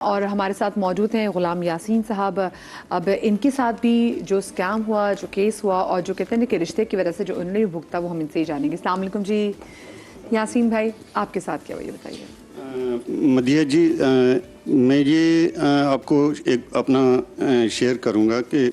और हमारे साथ मौजूद हैं गुलाम यासीन साहब। अब इनके साथ भी जो स्कैम हुआ, जो केस हुआ और जो कहते हैं कि रिश्ते की वजह से जो उन्होंने भी भुगता, वो हम इनसे ही जानेंगे। अस्सलाम वालेकुम जी यासीन भाई, आपके साथ क्या हुआ ये बताइए। मदिया जी, मैं ये आपको एक अपना शेयर करूँगा कि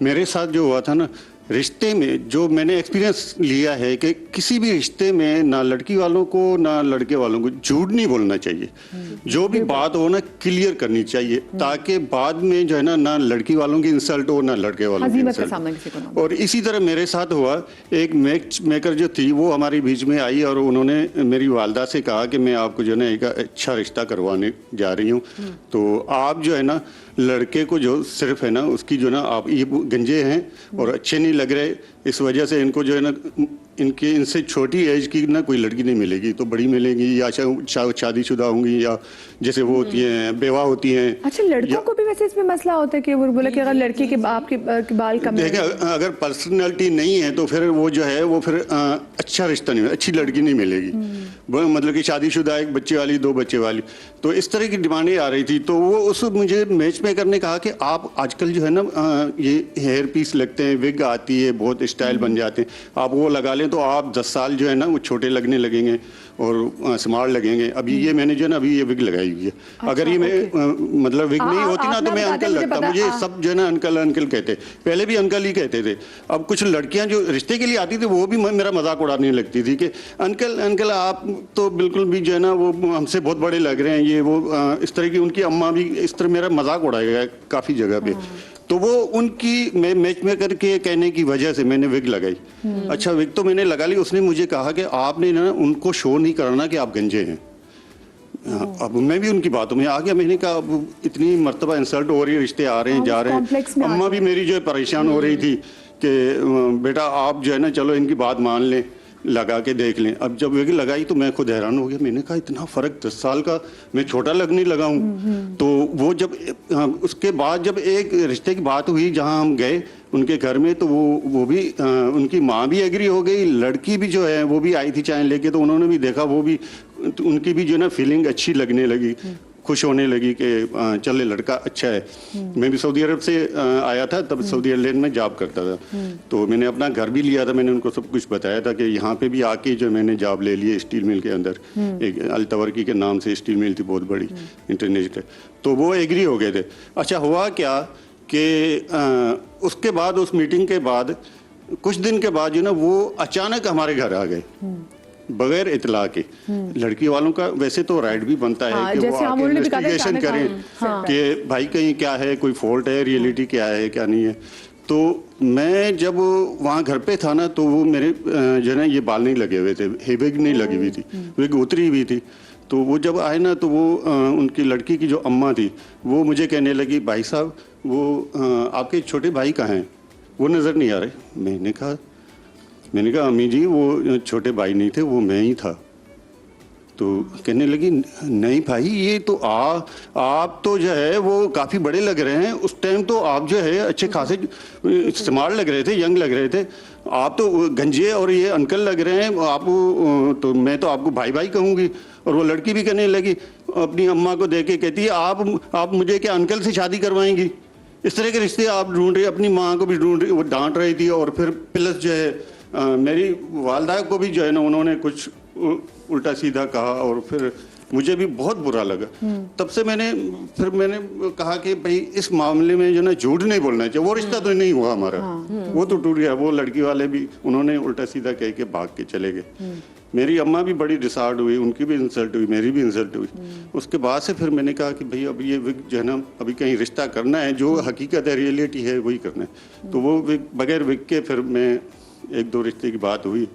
मेरे साथ जो हुआ था ना, रिश्ते में जो मैंने एक्सपीरियंस लिया है कि किसी भी रिश्ते में ना लड़की वालों को ना लड़के वालों को झूठ नहीं बोलना चाहिए। जो भी बात हो ना क्लियर करनी चाहिए, ताकि बाद में जो है ना लड़की वालों की इंसल्ट हो ना लड़के वालों की इंसल्ट। और इसी तरह मेरे साथ हुआ, एक मैच मेकर जो थी वो हमारे बीच में आई और उन्होंने मेरी वालदा से कहा कि मैं आपको जो है ना एक अच्छा रिश्ता करवाने जा रही हूँ, तो आप जो है ना लड़के को जो सिर्फ है ना उसकी जो ना आप ये गंजे हैं और अच्छे नहीं लग रहे, इस वजह से इनको जो है ना इनसे छोटी एज की ना कोई लड़की नहीं मिलेगी, तो बड़ी मिलेगी या शादीशुदा होंगी या जैसे वो होती हैं बेवा होती हैं। अच्छा, लड़कों को भी वैसे इसमें मसला होता है कि वो बोले कि अगर लड़की के बाप के बाल कम देखें, अगर पर्सनैलिटी नहीं है तो फिर वो जो है वो फिर अच्छा रिश्ता नहीं, अच्छी लड़की नहीं मिलेगी। मतलब कि शादीशुदा, एक बच्चे वाली, 2 बच्चे वाली, तो इस तरह की डिमांडें आ रही थी। तो वो उस मुझे मैच मेकर ने कहा कि आप आजकल जो है ना ये हेयर पीस लगते हैं, विग आती है, बहुत स्टाइल बन जाते हैं, आप वो लगा लें तो आप 10 साल जो है ना वो छोटे लगने लगेंगे और स्मार्ट लगेंगे। अभी ये मैंने जो है ना अभी ये विग लगाई हुई है। अच्छा, अगर ये मैं मतलब विग नहीं होती ना तो मैं अंकल लगता, मुझे सब जो है ना अंकल अंकल कहते, पहले भी अंकल ही कहते थे। अब कुछ लड़कियां जो रिश्ते के लिए आती थी वो भी मेरा मजाक उड़ाने लगती थी कि अंकल अंकल आप तो बिल्कुल भी जो है ना वो हमसे बहुत बड़े लग रहे हैं, ये वो इस तरह की उनकी अम्मा भी इस तरह मेरा मजाक उड़ाया गया काफ़ी जगह पे। तो वो उनकी मैं मैच मेकर के कहने की वजह से मैंने विग लगाई। अच्छा, विग तो मैंने लगा ली, उसने मुझे कहा कि आपने ना उनको शो नहीं करना कि आप गंजे हैं। अब मैं भी उनकी बातों में आ गया, मैंने कहा अब इतनी मर्तबा इंसल्ट हो रही है, रिश्ते आ रहे हैं जा रहे हैं। अम्मा भी मेरी जो है परेशान हो रही थी कि बेटा आप जो है ना चलो इनकी बात मान लें, लगा के देख लें। अब जब विग लगाई तो मैं खुद हैरान हो गया, मैंने कहा इतना फ़र्क, 10 साल का मैं छोटा लगने लगा हूँ। तो वो जब उसके बाद जब एक रिश्ते की बात हुई जहाँ हम गए उनके घर में, तो वो भी उनकी माँ भी एग्री हो गई, लड़की भी जो है वो भी आई थी चाय लेके, तो उन्होंने भी देखा, वो भी उनकी भी जो है ना फीलिंग अच्छी लगने लगी, खुश होने लगी कि चले लड़का अच्छा है। मैं भी सऊदी अरब से आया था, तब सऊदी अरब में जॉब करता था, तो मैंने अपना घर भी लिया था, मैंने उनको सब कुछ बताया था कि यहाँ पे भी आके जो मैंने जॉब ले ली है स्टील मिल के अंदर, एक अल-तवर्की के नाम से स्टील मिल थी बहुत बड़ी इंटरनेशनल, तो वो एग्री हो गए थे। अच्छा, हुआ क्या कि उसके बाद उस मीटिंग के बाद कुछ दिन के बाद जो ना वो अचानक हमारे घर आ गए बगैर इतला के। लड़की वालों का वैसे तो राइट भी बनता है कि वो आके इन्वेस्टिगेशन करें कि भाई कहीं क्या है, कोई फॉल्ट है, रियलिटी क्या है क्या नहीं है। तो मैं जब वहाँ घर पे था ना तो वो मेरे जो है ना ये बाल नहीं लगे हुए थे, विग नहीं लगी हुई थी, विग उतरी हुई थी। तो वो जब आए ना तो वो उनकी लड़की की जो अम्मा थी वो मुझे कहने लगी, भाई साहब वो आपके छोटे भाई कहाँ हैं, वो नज़र नहीं आ रहे। मैंने कहा अम्मी जी वो छोटे भाई नहीं थे, वो मैं ही था। तो कहने लगी नहीं भाई, ये तो आप तो जो है वो काफ़ी बड़े लग रहे हैं, उस टाइम तो आप जो है अच्छे खासे स्मार्ट लग रहे थे, यंग लग रहे थे, आप तो गंजे और ये अंकल लग रहे हैं, आप तो मैं तो आपको भाई भाई कहूँगी। और वो लड़की भी कहने लगी, अपनी अम्मा को देख के कहती है आप मुझे क्या अंकल से शादी करवाएंगी, इस तरह के रिश्ते आप ढूंढ रहे, अपनी माँ को भी ढूंढ रही, वो डांट रही थी। और फिर प्लस जो है मेरी वालदा को भी जो है ना उन्होंने कुछ उल्टा सीधा कहा और फिर मुझे भी बहुत बुरा लगा। तब से मैंने कहा कि भाई इस मामले में जो ना झूठ नहीं बोलना चाहिए। वो रिश्ता तो नहीं हुआ हमारा, वो तो टूट गया। वो लड़की वाले भी उन्होंने उल्टा सीधा कह के भाग के चले गए। मेरी अम्मा भी बड़ी डिसार्ड हुई, उनकी भी इंसल्ट हुई, मेरी भी इंसल्ट हुई। उसके बाद से फिर मैंने कहा कि भाई अब ये विग जो है ना अभी कहीं रिश्ता करना है, जो हकीकत है, रियलिटी है, वही करना है। तो वो विग बगैर विग के फिर मैं 1-2 रिश्ते की बात हुई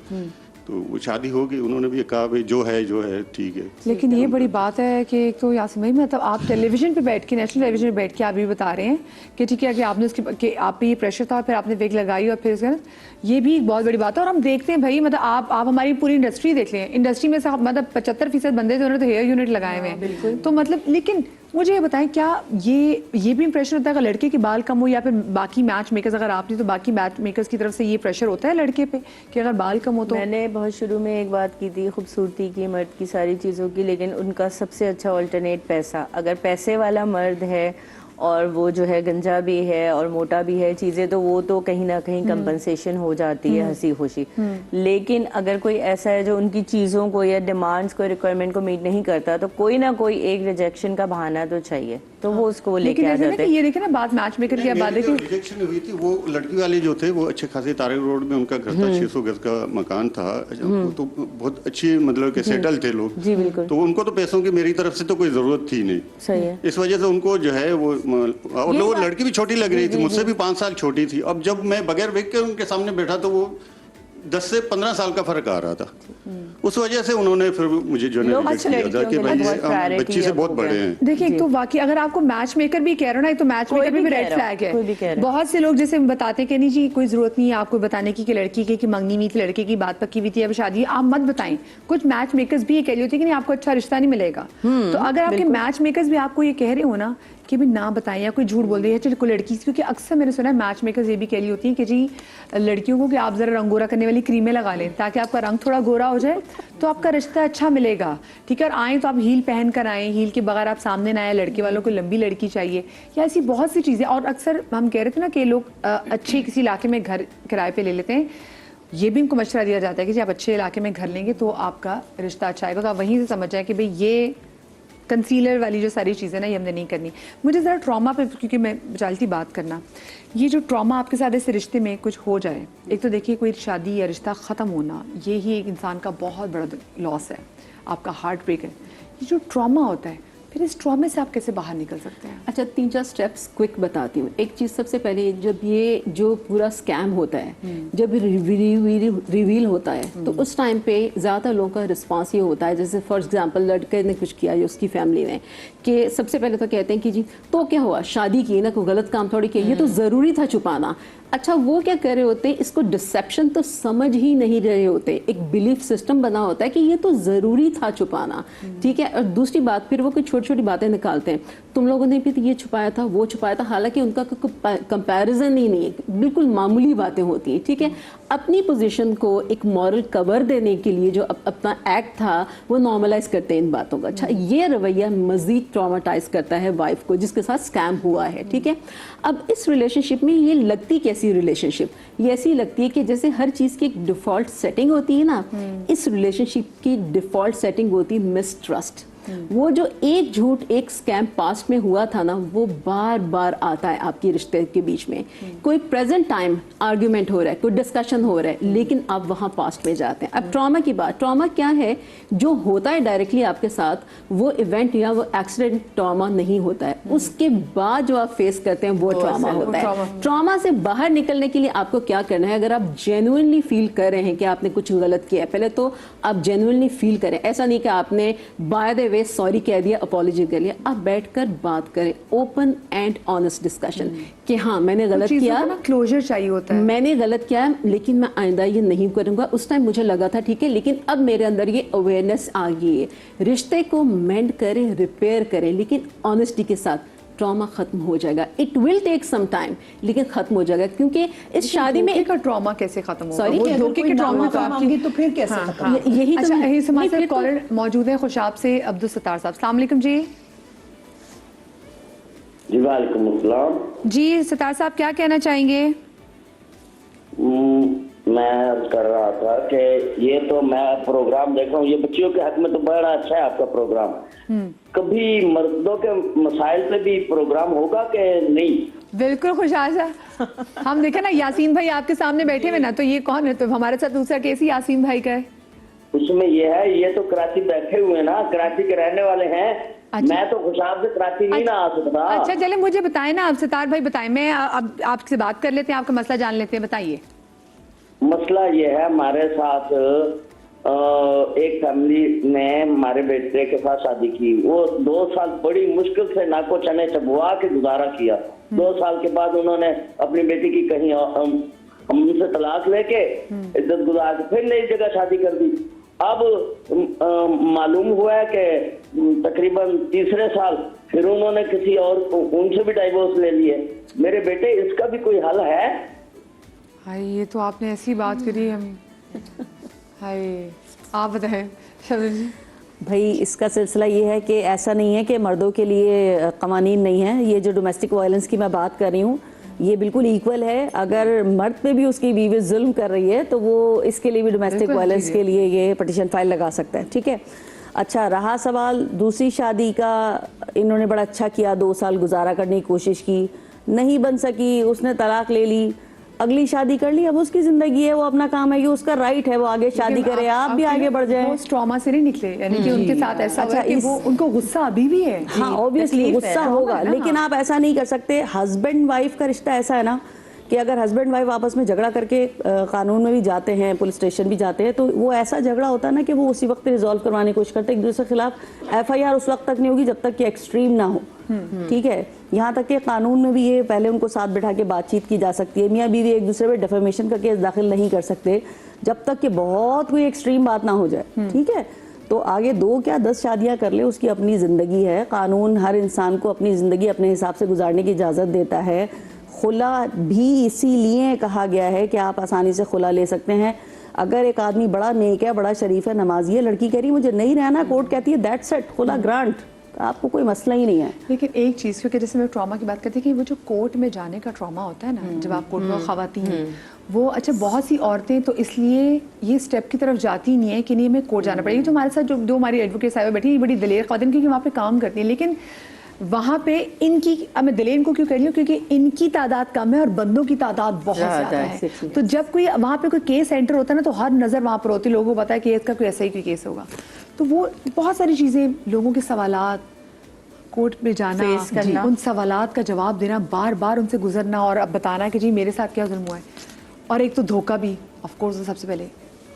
तो वो शादी हो गई। उन्होंने भी कहा भाई जो है ठीक है। लेकिन ये बड़ी बात है कि एक तो यासीन भाई मतलब आप टेलीविजन पे बैठ के, नेशनल टेलीविजन पे बैठ के आप भी बता रहे हैं कि ठीक है कि आपने उसके कि आप पे ये प्रेशर था, फिर आपने विग लगाई और फिर उसके ये भी एक बहुत बड़ी बात है। और हम देखते हैं भाई मतलब आप हमारी पूरी इंडस्ट्री देख लें, इंडस्ट्री में से मतलब 75% बंदे जो उन्होंने तो हेयर यूनिट लगाए हुए हैं, तो मतलब लेकिन मुझे ये बताएं, क्या ये भी प्रेशर होता है अगर लड़के के बाल कम हो, या फिर बाकी मैच मेकर्स, अगर आप नहीं तो बाकी मैच मेकर्स की तरफ से ये प्रेशर होता है लड़के पे कि अगर बाल कम हो तो? मैंने बहुत शुरू में एक बात की थी खूबसूरती की, मर्द की, सारी चीज़ों की, लेकिन उनका सबसे अच्छा ऑल्टरनेट पैसा। अगर पैसे वाला मर्द है और वो जो है गंजा भी है और मोटा भी है चीज़ें, तो वो तो कहीं ना कहीं कंपनसेशन हो जाती है, हंसी खुशी। लेकिन अगर कोई ऐसा है जो उनकी चीज़ों को या डिमांड्स को, रिक्वायरमेंट को मीट नहीं करता, तो कोई ना कोई एक रिजेक्शन का बहाना तो चाहिए, तो वो उसको लेके आ जाते हैं। ये देखे ना बात मैच मेकर की, बात देखिए रिजेक्शन हुई थी, वो लड़की वाले जो थे वो अच्छे खासे तारक रोड में उनका घर था, 600 गज का मकान था, वो तो बहुत अच्छी मतलब के सेटल थे लोग। जी बिल्कुल। तो उनको तो पैसों की मेरी तरफ से तो कोई जरूरत थी नहीं। सही है। इस वजह से उनको जो है वो, और वो लड़की भी छोटी लग रही थी, मुझसे भी 5 साल छोटी थी। अब जब मैं बगैर वेख के उनके सामने बैठा तो वो 10 से 15 साल का फर्क आ रहा था। उस वजह से उन्होंने फिर मुझे जो है रिजेक्ट किया था कि भाई बच्ची से बहुत बड़े हैं। देखिए, एक तो वाकई अगर आपको मैच मेकर भी कह रहे हो ना, तो मैच मेकर भी रेड फ्लैग है। बहुत से लोग जैसे बताते हैं कि नहीं जी कोई जरूरत नहीं है आपको बताने की कि लड़की की मंगनी हुई थी, लड़के की बात पक्की हुई थी, अब शादी, आप मत बताएं। कुछ मैच मेकर्स भी ये कह रही होती है कि नहीं आपको अच्छा रिश्ता नहीं मिलेगा। तो अगर आपके मैच मेकर्स भी आपको ये कह रहे हो ना कि भी ना बताएं या कोई झूठ बोल रही है चल कोई लड़की, क्योंकि अक्सर मैंने सुना है मैच मेकर्स ये भी कह रही होती हैं कि जी लड़कियों को कि आप जरा रंग गोरा करने वाली क्रीमें लगा लें ताकि आपका रंग थोड़ा गोरा हो जाए तो आपका रिश्ता अच्छा मिलेगा। ठीक है, और आए तो आप हील पहन कर आए, हील के बगैर आप सामने ना आए, लड़के वालों को लंबी लड़की चाहिए, या ऐसी बहुत सी चीज़ें। और अक्सर हम कह रहे थे ना कि लोग अच्छे किसी इलाके में घर किराए पे ले लेते हैं, ये भी उनको मशवरा दिया जाता है कि जी आप अच्छे इलाके में घर लेंगे तो आपका रिश्ता अच्छा आएगा। तो आप वहीं से समझ जाए कि भाई ये कंसीलर वाली जो सारी चीज़ें ना ये हमने नहीं करनी। मुझे ज़रा ट्रॉमा पे, क्योंकि मैं बचालती बात करना, ये जो ट्रॉमा आपके साथ इस रिश्ते में कुछ हो जाए, एक तो देखिए कोई शादी या रिश्ता ख़त्म होना ये ही एक इंसान का बहुत बड़ा लॉस है, आपका हार्ट ब्रेक है। ये जो ट्रॉमा होता है, फिर इस ट्रॉमे से आप कैसे बाहर निकल सकते हैं? अच्छा, 3-4 स्टेप्स क्विक बताती हूँ। एक चीज़ सबसे पहले, जब ये जो पूरा स्कैम होता है, जब रिवील होता है तो उस टाइम पे ज़्यादा लोगों का रिस्पांस ये होता है, जैसे फॉर एग्जांपल लड़के ने कुछ किया जो उसकी फैमिली ने, कि सबसे पहले तो कहते हैं कि जी तो क्या हुआ, शादी की ना, कोई गलत काम थोड़ी किया, ये तो ज़रूरी था छुपाना। अच्छा, वो क्या कर रहे होते हैं, इसको डिसेप्शन तो समझ ही नहीं रहे होते, एक बिलीफ सिस्टम बना होता है कि ये तो ज़रूरी था छुपाना। ठीक है, और दूसरी बात, फिर वो कोई छोटी छोटी बातें निकालते हैं, तुम लोगों ने भी तो ये छुपाया था, वो छुपाया था, हालांकि उनका कोई कंपैरिजन ही नहीं है, बिल्कुल मामूली बातें होती हैं। ठीक है, अपनी पोजीशन को एक मॉरल कवर देने के लिए जो अपना एक्ट था वो नॉर्मलाइज करते हैं इन बातों का। अच्छा, ये रवैया मजीद ट्रॉमाटाइज करता है वाइफ को जिसके साथ स्कैम हुआ है। ठीक है, अब इस रिलेशनशिप में ये लगती कैसी रिलेशनशिप, ये ऐसी लगती है कि जैसे हर चीज़ की एक डिफ़ॉल्ट सेटिंग होती है ना, इस रिलेशनशिप की डिफ़ॉल्ट सेटिंग होती है मिसट्रस्ट। वो जो एक झूठ, एक स्कैम पास्ट में हुआ था ना, वो बार बार आता है आपके रिश्ते के बीच में। कोई प्रेजेंट टाइम आर्ग्यूमेंट हो रहा है, कोई डिस्कशन हो रहा है, लेकिन आप वहाँ पास्ट में जाते हैं। अब ट्रॉमा की बात, ट्रॉमा क्या है, जो होता है डायरेक्टली आपके साथ, वो इवेंट या वो एक्सीडेंट ट्रॉमा नहीं होता है, उसके बाद जो आप फेस करते हैं वो ट्रॉमा होता है। ट्रॉमा से बाहर निकलने के लिए आपको क्या करना है, अगर आप जेन्युइनली फील कर रहे हैं कि आपने कुछ गलत किया है, पहले तो आप जेन्युइनली फील करें। ऐसा नहीं कि आपने बाय द वे सॉरी कह दिया, अपॉलॉजी कर लिया, आप बैठकर बात करें, ओपन एंड ऑनेस्ट डिस्कशन कि हाँ मैंने गलत किया, क्लोजर चाहिए होता है, मैंने गलत किया है लेकिन मैं आइंदा ये नहीं करूंगा, उस टाइम मुझे लगा था ठीक है, लेकिन अब मेरे अंदर ये अवेयरनेस आ गई है। रिश्ते को मेंड करें, रिपेयर करें, लेकिन ऑनेस्टी के साथ। ट्रॉमा खत्म हो जाएगा, it will take some time, लेकिन खत्म हो जाएगा। क्योंकि इस शादी में एक ट्रॉमा कैसे खत्म होगा? सॉरी, धोखे के ट्रॉमा तो आपकी, तो फिर कैसे खत्म? यही अच्छा, यही समाज से तो कॉलर मौजूद है खुशाब से, अब्दुल सत्तार साहब। अस्सलाम वालेकुम जी। जी वालेकुम अस्सलाम। जी सत्तार साहब, क्या कहना चाहेंगे? मैं कर रहा था कि ये तो मैं प्रोग्राम देख रहा हूँ, ये बच्चियों के हक में तो बड़ा अच्छा है आपका प्रोग्राम। कभी मर्दों के मसाइल पे भी प्रोग्राम होगा कि नहीं? बिल्कुल खुशाल साहब, हम देखे ना यासीन भाई आपके सामने बैठे हुए ना, तो ये कौन है? तो हमारे साथ दूसरा केस ही यासीन भाई का है। उसमें ये है, ये तो कराची बैठे हुए ना, कराची के रहने वाले हैं। अच्छा। मैं तो खुशाब से कराची नहीं ना आ सकता। अच्छा चले, मुझे बताएं ना, अब सितार भाई बताएं, मैं अब आपसे बात कर लेते हैं, आपका मसला जान लेते हैं, बताइए। मसला ये है, हमारे साथ एक फैमिली ने हमारे बेटे के साथ शादी की। वो 2 साल बड़ी मुश्किल से नाको चने चबवा के गुजारा किया। 2 साल के बाद उन्होंने अपनी बेटी की कहीं हमसे तलाक लेके इज्जत गुजार के फिर नई जगह शादी कर दी। अब मालूम हुआ है कि तकरीबन तीसरे साल फिर उन्होंने किसी और उनसे भी डाइवोर्स ले लिए। मेरे बेटे, इसका भी कोई हल है? हाय, ये तो आपने ऐसी बात करी हम। हाय, आप बताएं शबनम जी। भाई इसका सिलसिला ये है कि ऐसा नहीं है कि मर्दों के लिए कवानीन नहीं है। ये जो डोमेस्टिक वायलेंस की मैं बात कर रही हूँ, ये बिल्कुल इक्वल है। अगर मर्द पे भी उसकी बीवी जुल्म कर रही है तो वो इसके लिए भी डोमेस्टिक वायलेंस के लिए ये पिटीशन फाइल लगा सकता है, ठीक है। अच्छा, रहा सवाल दूसरी शादी का, इन्होंने बड़ा अच्छा किया, 2 साल गुजारा करने की कोशिश की, नहीं बन सकी, उसने तलाक ले ली, अगली शादी कर ली। अब उसकी जिंदगी है, वो अपना काम है, ये उसका राइट है, वो आगे शादी करे, आप भी आगे बढ़ जाए। वो उस ट्रॉमा से नहीं निकले, यानी कि उनके साथ ऐसा हुआ कि वो उनको गुस्सा अभी भी है। हाँ, ऑब्वियसली गुस्सा होगा, लेकिन आप ऐसा नहीं कर सकते। हस्बैंड वाइफ का रिश्ता ऐसा है ना कि अगर हस्बैंड वाइफ आपस में झगड़ा करके कानून में भी जाते हैं, पुलिस स्टेशन भी जाते हैं, तो वो ऐसा झगड़ा होता है ना कि वो उसी वक्त रिजॉल्व करवाने की कोशिश करते हैं। एक दूसरे के खिलाफ FIR उस वक्त तक नहीं होगी जब तक कि एक्सट्रीम ना हो, ठीक है। यहाँ तक कि कानून में भी ये पहले उनको साथ बैठा के बातचीत की जा सकती है। मियाँ बीवी एक दूसरे पे डिफेमेशन का केस दाखिल नहीं कर सकते जब तक कि बहुत कोई एक्सट्रीम बात ना हो जाए, ठीक है। तो आगे 2 क्या 10 शादियां कर ले, उसकी अपनी ज़िंदगी है। कानून हर इंसान को अपनी ज़िंदगी अपने हिसाब से गुजारने की इजाज़त देता है। खुला भी इसीलिए कहा गया है कि आप आसानी से खुला ले सकते हैं। अगर एक आदमी बड़ा नेक है, बड़ा शरीफ है, नमाजी है, लड़की कह रही है मुझे नहीं रहना, कोर्ट कहती है दैट्स इट, खुला ग्रांट, आपको कोई मसला ही नहीं है। लेकिन एक चीज़, क्योंकि जैसे मैं ट्रॉमा की बात करती कि वो जो कोर्ट में जाने का ट्रॉमा होता है ना, जब आप कोर्ट में खवातीन वो, अच्छा बहुत सी औरतें तो इसलिए ये स्टेप की तरफ जाती नहीं है कि नहीं हमें कोर्ट जाना पड़ेगा। तो हमारे साथ जो हमारी एडवोकेट साहिबा बैठी है, बड़ी दलेर ख़वातीन, क्योंकि वहाँ पे काम करती हैं, लेकिन वहाँ पे इनकी, अब मैं दलेर को क्यों कह रही हूँ, क्योंकि इनकी तादाद कम है और बंदों की तादाद बहुत ज़्यादा है। तो जब कोई वहाँ पे कोई केस एंटर होता है ना, तो हर नज़र वहाँ पर होती है, लोगों को पता है कि इसका कोई ऐसा ही कोई केस होगा। तो वो बहुत सारी चीज़ें, लोगों के सवालात, कोर्ट में जाना, उन सवालात का जवाब देना, बार बार उनसे गुजरना और अब बताना कि जी मेरे साथ क्या जुल्म हुआ है। और एक तो धोखा भी, ऑफ कोर्स। सबसे पहले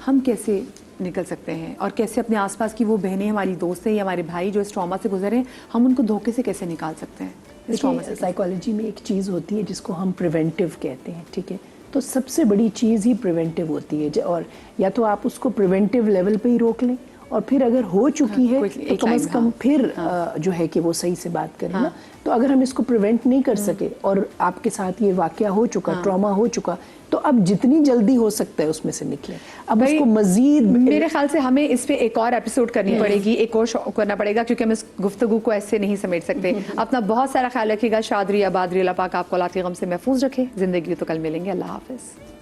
हम कैसे निकल सकते हैं और कैसे अपने आसपास की वो बहनें, हमारी दोस्त हैं या हमारे भाई जो इस ट्रॉमा से गुजरे हैं, हम उनको धोखे से कैसे निकाल सकते हैं इस ट्रॉमा से। साइकोलॉजी में एक चीज़ होती है जिसको हम प्रिवेंटिव कहते हैं, ठीक है। तो सबसे बड़ी चीज़ ही प्रिवेंटिव होती है, और या तो आप उसको प्रिवेंटिव लेवल पे ही रोक लें, और फिर अगर हो चुकी है तो कम से कम फिर जो है कि वो सही से बात करें ना। तो अगर हम इसको प्रिवेंट नहीं कर सके और आपके साथ ये वाकया हो चुका, ट्रॉमा हो चुका, तो अब जितनी जल्दी हो सकता है उसमें से निकले। अब उसको मजीद, मेरे ख्याल से हमें इस पे एक और एपिसोड करनी पड़ेगी, एक और शो करना पड़ेगा, क्योंकि हम इस गुफ्तगू को ऐसे नहीं समेट सकते। अपना बहुत सारा ख्याल रखिएगा। शादरी आबाद, अल्लाह पाक आपको औलाद के गम से महफूज रखे। जिंदगी तो कल मिलेंगे। अल्लाह हाफिज़।